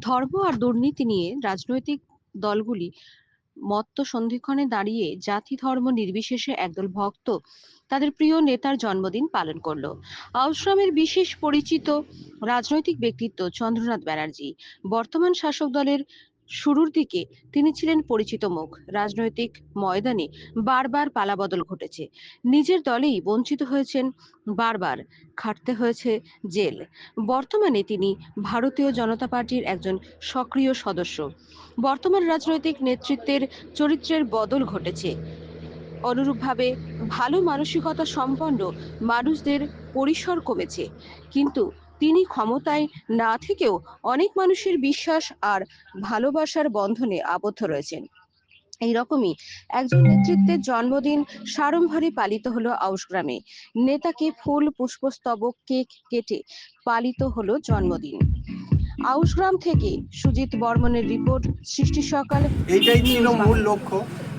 ধর্ম আর দুর্নীতি নিয়ে রাজনৈতিক দলগুলি মত্ত সন্ধিক্ষণে দাঁড়িয়ে জাতি ধর্ম নির্বিশেষে একদল ভক্ত তাদের প্রিয় নেতার জন্মদিন পালন করলো। আউসগ্রামের বিশেষ পরিচিত রাজনৈতিক ব্যক্তিত্ব চন্দ্রনাথ ব্যানার্জি বর্তমান শাসক দলের শুরুর দিকে তিনি ছিলেন পরিচিত মুখ। রাজনৈতিক ময়দানে বারবার পালাবদল ঘটেছে, নিজের দলেই বঞ্চিত হয়েছেন, বারবার খাটতে হয়েছে জেল। বর্তমানে তিনি ভারতীয় জনতা পার্টির একজন সক্রিয় সদস্য। বর্তমান রাজনৈতিক নেতৃত্বের চরিত্রের বদল ঘটেছে। অনুরূপভাবে ভালো মানসিকতা সম্পন্ন মানুষদের পরিসর কমেছে, কিন্তু তিনি ক্ষমতায় না থেকেও অনেক মানুষের বিশ্বাস আর ভালোবাসার বন্ধনে আবদ্ধ রয়েছেন। এইরকমই একজন নেতৃত্বের জন্মদিন সাড়ম্বরে পালিত হলো আউসগ্রামে। নেতাকে ফুল পুষ্পস্তবক কেক কেটে পালিত হলো জন্মদিন। আউসগ্রাম থেকে সুজিত বর্মনের রিপোর্ট, সৃষ্টি সকাল। এইটাই ছিল মূল লক্ষ্য।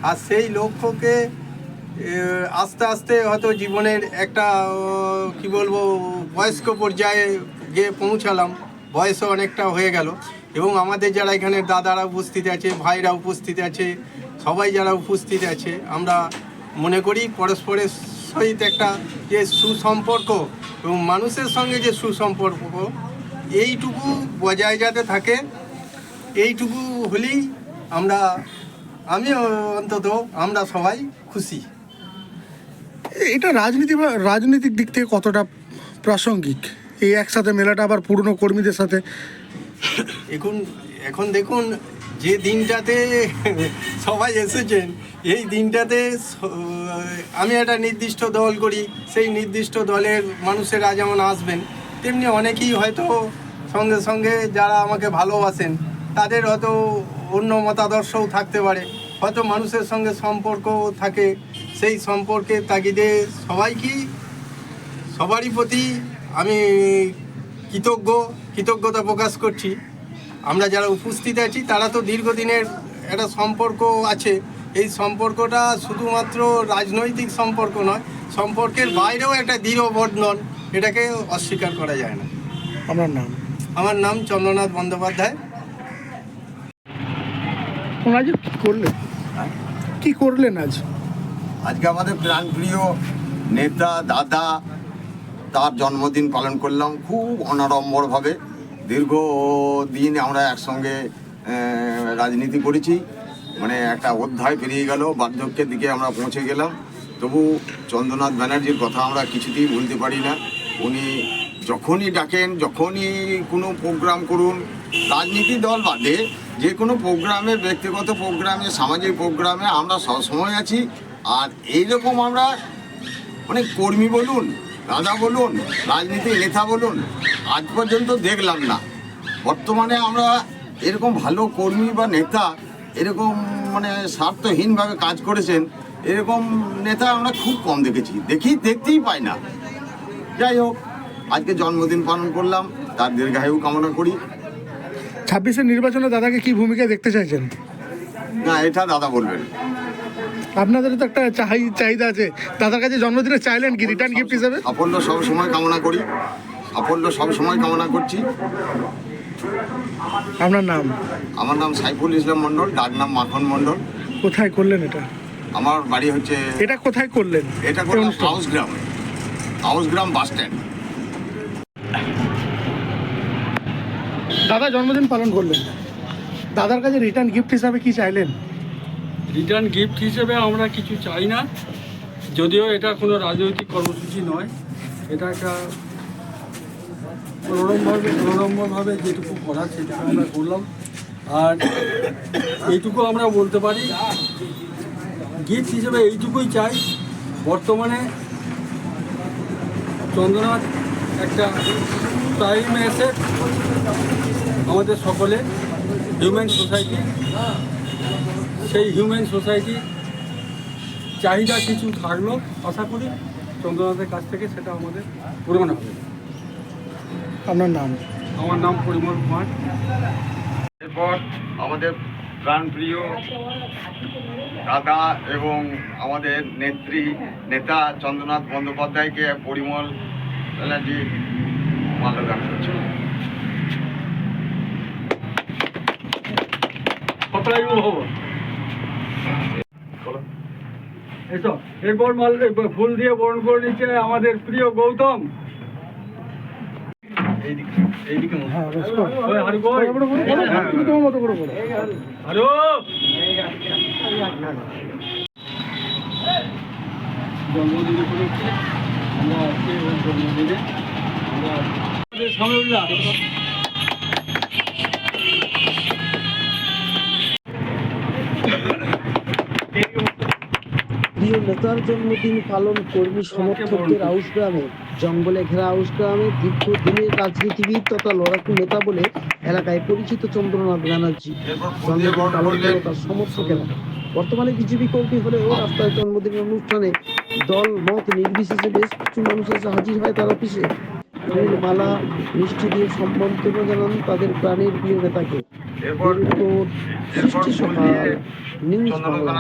আর সেই লক্ষ্যকে আস্তে আস্তে হয়তো জীবনের একটা কি বলবো বয়স্ক পর্যায়ে গিয়ে পৌঁছালাম। বয়সও অনেকটা হয়ে গেল এবং আমাদের যারা এখানে দাদারা উপস্থিত আছে, ভাইরা উপস্থিত আছে, সবাই যারা উপস্থিত আছে, আমরা মনে করি পরস্পরের সহিত একটা যে সুসম্পর্ক এবং মানুষের সঙ্গে যে সুসম্পর্ক এইটুকু বজায় যাতে থাকে, এইটুকু হলেই আমি অন্তত আমরা সবাই খুশি। এটা রাজনৈতিক দিক থেকে কতটা প্রাসঙ্গিক এই একসাথে মেলাটা, আবার পুরনো কর্মীদের সাথে? এখন দেখুন, যে দিনটাতে সবাই এসেছেন, এই দিনটাতে আমি একটা নির্দিষ্ট দল করি, সেই নির্দিষ্ট দলের মানুষেরা যেমন আসবেন, তেমনি অনেকেই হয়তো সঙ্গে সঙ্গে যারা আমাকে ভালোবাসেন তাদের হয়তো অন্য মতাদর্শও থাকতে পারে, হয়তো মানুষের সঙ্গে সম্পর্ক থাকে। সেই সম্পর্কের তাগিদে সবারই প্রতি আমি কৃতজ্ঞতা প্রকাশ করছি। আমরা যারা উপস্থিত আছি তারা তো দীর্ঘদিনের একটা সম্পর্ক আছে। এই সম্পর্কটা শুধুমাত্র রাজনৈতিক সম্পর্ক নয়, সম্পর্কের বাইরেও একটা দৃঢ় বন্ধন, এটাকে অস্বীকার করা যায় না। আমার নাম চন্দ্রনাথ বন্দ্যোপাধ্যায়। কি করলেন আজকে আমাদের প্রাণপ্রিয় নেতা দাদা তার জন্মদিন পালন করলাম খুব অনাড়ম্বরভাবে। দীর্ঘদিন আমরা একসঙ্গে রাজনীতি করেছি, মানে একটা অধ্যায় পেরিয়ে গেল, বার্ধক্যের দিকে আমরা পৌঁছে গেলাম। তবু চন্দ্রনাথ ব্যানার্জির কথা আমরা কিছুতেই ভুলতে পারি না। উনি যখনই ডাকেন, যখনই কোনো প্রোগ্রাম করুন, রাজনীতি দল বাদে যে কোনো প্রোগ্রামে, ব্যক্তিগত প্রোগ্রামে, সামাজিক প্রোগ্রামে আমরা সবসময় আছি। আর এইরকম আমরা অনেক কর্মী বলুন, দাদা বলুন, রাজনীতির নেতা বলুন, আজ পর্যন্ত দেখলাম না। বর্তমানে আমরা এরকম ভালো কর্মী বা নেতা, এরকম মানে স্বার্থহীনভাবে কাজ করেছেন, এরকম নেতা আমরা খুব কম দেখতেই পাই না। যাই হোক, আজকে জন্মদিন পালন করলাম, তার দীর্ঘায়ু কামনা করি। 26-এর নির্বাচনে দাদাকে কি ভূমিকা দেখতে চাইছেন? না, এটা দাদা বলবেন। আপনাদের তো একটা চাহিদা আছে, দাদার কাছে জন্মদিনে চাইলেন কি রিটার্ন গিফট হিসেবে? সাফল্য সবসময় কামনা করি, সাফল্য সবসময় কামনা করছি। আপনার নাম? আমার নাম সাইফুল ইসলাম মণ্ডল, ডাক নাম মাখন মণ্ডল। কোথায় করলেন এটা? আমার বাড়ি হচ্ছে। এটা কোথায় করলেন? এটা করলাম আউসগ্রাম বাস স্ট্যান্ড। দাদা জন্মদিন পালন করলেন, দাদার কাছে রিটার্ন গিফট হিসাবে কি চাইলেন? রিটার্ন গিফট হিসেবে আমরা কিছু চাই না, যদিও এটা কোনো রাজনৈতিক কর্মসূচি নয়। এটা একটা মনোরমভাবে যেটুকু করার সেটুকু আমরা করলাম। আর এইটুকু আমরা বলতে পারি, গিফট হিসেবে এইটুকুই চাই, বর্তমানে চন্দ্রনাথ একটা প্রাইম অ্যাসেট আমাদের সকলে, হিউম্যান সোসাইটি। সেই হিউম্যান সোসাইটির চাহিদা কিছু থাকলো, আশা করি চন্দ্রনাথের কাছ থেকে সেটা আমাদের পূরণ হবে। আপনার নাম? আমার নাম পরিমল কুমার। এরপর আমাদের প্রাণপ্রিয় দাদা এবং আমাদের নেতা চন্দ্রনাথ বন্দ্যোপাধ্যায়কে পরিমল ব্যানার্জি মাল্যদান করছে। দীর্ঘায়ু হব। এসো, এরপর ফুল দিয়ে বরণ করে নিচ্ছে আমাদের প্রিয় গৌতম। ওই হারু কই? তুমি তোমার মতো করে বলো। হারু! জন্মদিন উপলক্ষে আমরা আজকে ওই জন্মদিনে আমরা আমাদের সামনে প্রিয় নেতার জন্মদিন পালন কর্মী সমর্থকদের আউশ গ্রামে, জঙ্গলে ঘেরা আউশ গ্রামে দীর্ঘদিনের রাজনীতিবিদ তথা লড়াকু নেতা বলে এলাকায় পরিচিত চন্দ্রনাথ ব্যানার্জি জন্মদিন পালন করে তার সমর্থকেরা। বর্তমানে বিজেপি কর্মী হলেও রাস্তায় জন্মদিনের অনুষ্ঠানে দল মত নির্বিশেষে বেশ কিছু মানুষ এসে হাজির হয় তার অফিসে। ফুল মালা মিষ্টি দিয়ে সম্বর্ধনা জানান তাদের প্রাণের প্রিয় নেতাকে। সৃষ্টি সকাল নিউজ বাংলা।